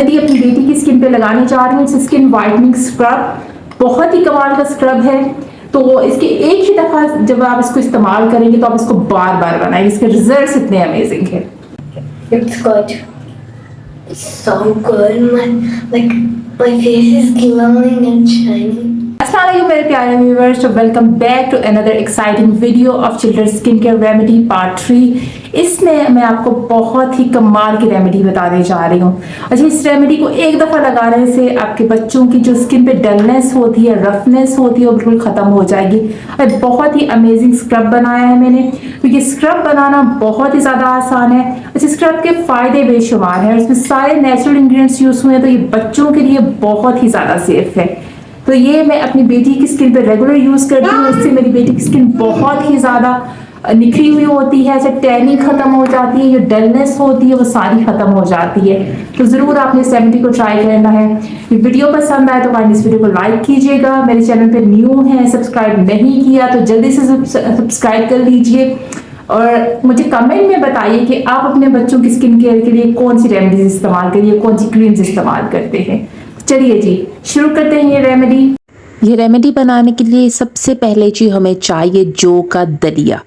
यदि अपनी बेटी की स्किन पे लगाने जा रही हूँ इस स्किन वाइटनिंग स्क्रब, बहुत ही कमाल का स्क्रब है। तो इसके एक ही दफा जब आप इसको इस्तेमाल करेंगे तो आप इसको बार बार बनाएंगे, इसके रिजल्ट्स इतने अमेजिंग है। It's good. It's so good. My face is glowing and shiny. अस्सलाम वालेकुम मेरे प्यारे viewers, welcome back to another exciting video of children skin care remedy part 3। इसमें मैं आपको बहुत ही कमाल की रेमेडी बताने जा रही हूँ। अच्छा, इस रेमेडी को एक दफ़ा लगाने से आपके बच्चों की जो स्किन पे डलनेस होती है, रफनेस होती है, वो बिल्कुल ख़त्म हो जाएगी। और बहुत ही अमेजिंग स्क्रब बनाया है मैंने, क्योंकि स्क्रब बनाना बहुत ही ज़्यादा आसान है। अच्छा, स्क्रब के फ़ायदे बेशुमार हैं और इसमें सारे नेचुरल इंग्रेडिएंट्स यूज़ हुए हैं, तो ये बच्चों के लिए बहुत ही ज़्यादा सेफ है। तो ये मैं अपनी बेटी की स्किन पे रेगुलर यूज़ करती हूँ, इससे मेरी बेटी की स्किन बहुत ही ज़्यादा निखरी हुई होती है, जब टैनिंग खत्म हो जाती है, जो डलनेस होती है वो सारी खत्म हो जाती है। तो ज़रूर आपने इस रेमेडी को ट्राई करना है। ये वीडियो पसंद आए तो काइंडली इस वीडियो को लाइक कीजिएगा। मेरे चैनल पे न्यू है, सब्सक्राइब नहीं किया तो जल्दी से सब्सक्राइब कर लीजिए और मुझे कमेंट में बताइए कि आप अपने बच्चों की स्किन केयर के लिए कौन सी रेमेडीज इस्तेमाल करिए, कौन सी क्रीम्स इस्तेमाल करते हैं। चलिए जी शुरू करते हैं ये रेमेडी। ये रेमेडी बनाने के लिए सबसे पहले जी हमें चाहिए जौ का दलिया,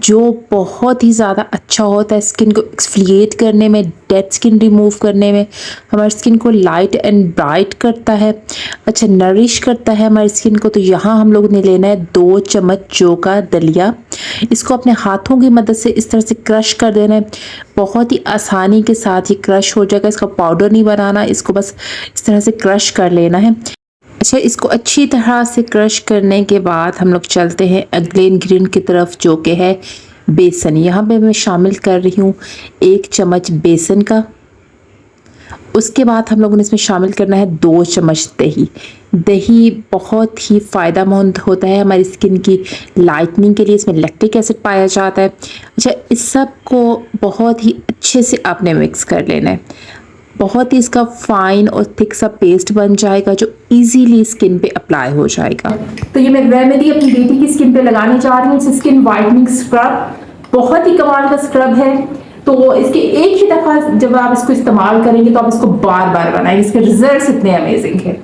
जो बहुत ही ज़्यादा अच्छा होता है स्किन को एक्सफोलिएट करने में, डेड स्किन रिमूव करने में, हमारी स्किन को लाइट एंड ब्राइट करता है, अच्छा नरिश करता है हमारी स्किन को। तो यहाँ हम लोगों ने लेना है 2 चम्मच जौ का दलिया। इसको अपने हाथों की मदद से इस तरह से क्रश कर देना है, बहुत ही आसानी के साथ ही क्रश हो जाएगा। इसका पाउडर नहीं बनाना, इसको बस इस तरह से क्रश कर लेना है। अच्छा, इसको अच्छी तरह से क्रश करने के बाद हम लोग चलते हैं अगले इंग्रेडिएंट की तरफ, जो कि है बेसन। यहाँ पे मैं शामिल कर रही हूँ 1 चम्मच बेसन का। उसके बाद हम लोगों ने इसमें शामिल करना है 2 चम्मच दही। दही बहुत ही फ़ायदेमंद होता है हमारी स्किन की लाइटनिंग के लिए, इसमें लैक्टिक एसिड पाया जाता है। अच्छा, इस सब को बहुत ही अच्छे से आपने मिक्स कर लेना है, बहुत ही इसका फाइन और थिक सा पेस्ट बन जाएगा जो इजीली स्किन पे अप्लाई हो जाएगा। तो ये मैं रेमेडी अपनी बेटी की स्किन पे लगाने जा रही हूँ, स्किन वाइटनिंग स्क्रब, बहुत ही कमाल का स्क्रब है। तो इसके एक ही दफा जब आप इसको इस्तेमाल करेंगे तो आप इसको बार बार बनाएंगे, इसके रिजल्ट्स इतने अमेजिंग है।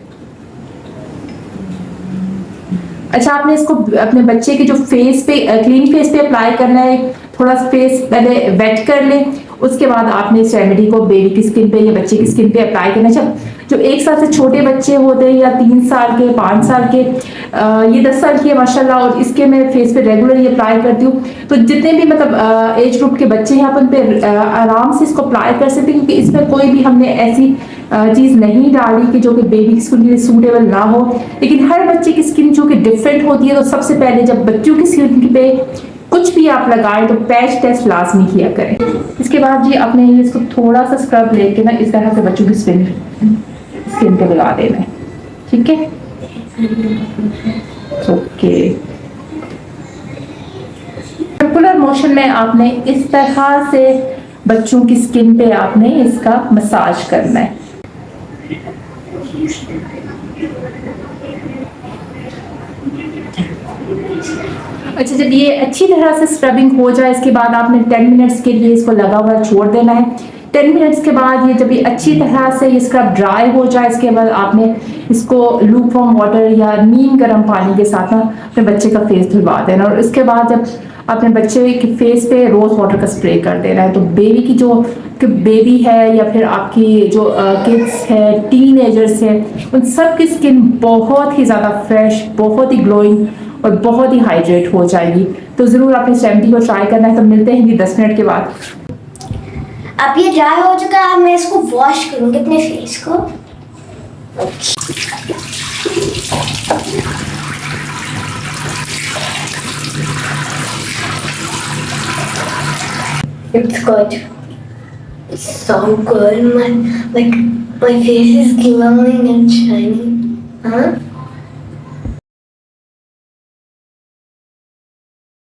अच्छा, आपने इसको अपने बच्चे के जो फेस पे, क्लीन फेस पे अप्लाई करना है। थोड़ा सा फेस पहले वेट कर लें, उसके बाद आपने इस रेमेडी को बेबी की स्किन पे या बच्चे की स्किन पे अप्लाई करना है। जो 1 साल से छोटे बच्चे होते हैं या 3 साल के, 5 साल के, ये 10 साल की है माशाल्लाह, और इसके मैं फेस पे रेगुलरली अप्लाई करती हूँ। तो जितने भी मतलब एज ग्रुप के बच्चे हैं आप उन पे आराम से इसको अप्लाई कर सकते हैं, क्योंकि इसमें कोई भी हमने ऐसी चीज़ नहीं डाली कि जो कि बेबी की स्किन के लिए सूटेबल ना हो। लेकिन हर बच्चे की स्किन जो कि डिफरेंट होती है, तो सबसे पहले जब बच्चों की स्किन पे कुछ भी आप लगाएं तो पैच टेस्ट लाजमी किया करें। इसके बाद जी आपने इसको थोड़ा सा स्क्रब लेके ना इस तरह से बच्चों की स्किन पे लगा देना है, ठीक है। ओके, सर्कुलर मोशन में आपने इस तरह से बच्चों की स्किन पे आपने इसका मसाज करना है। अच्छा, जब ये अच्छी तरह से स्क्रबिंग हो जाए, इसके बाद आपने 10 मिनट्स के लिए इसको लगा हुआ छोड़ देना है। 10 मिनट्स के बाद ये जब ये अच्छी तरह से ये स्क्रब ड्राई हो जाए, इसके बाद आपने इसको लूक वार्म वाटर या नीम गर्म पानी के साथ ना अपने बच्चे का फेस धुलवा देना, और इसके बाद जब अपने बच्चे के फेस पे रोज़ वाटर का स्प्रे कर देना है। तो बेबी की जो बेबी है या फिर आपकी जो किड्स है, टीनेजर्स है, उन सब की स्किन बहुत ही ज़्यादा फ्रेश, बहुत ही ग्लोइंग और बहुत ही हाइड्रेट हो जाएगी। तो ज़रूर आपने इस रेमेडी को ट्राई करना है। तो मिलते हैं 10 मिनट के बाद। अब ये ड्राई हो चुका है, मैं इसको वॉश करूँगी अपने फेस को। It's good. It's so good. My face is glowing and shiny. Huh?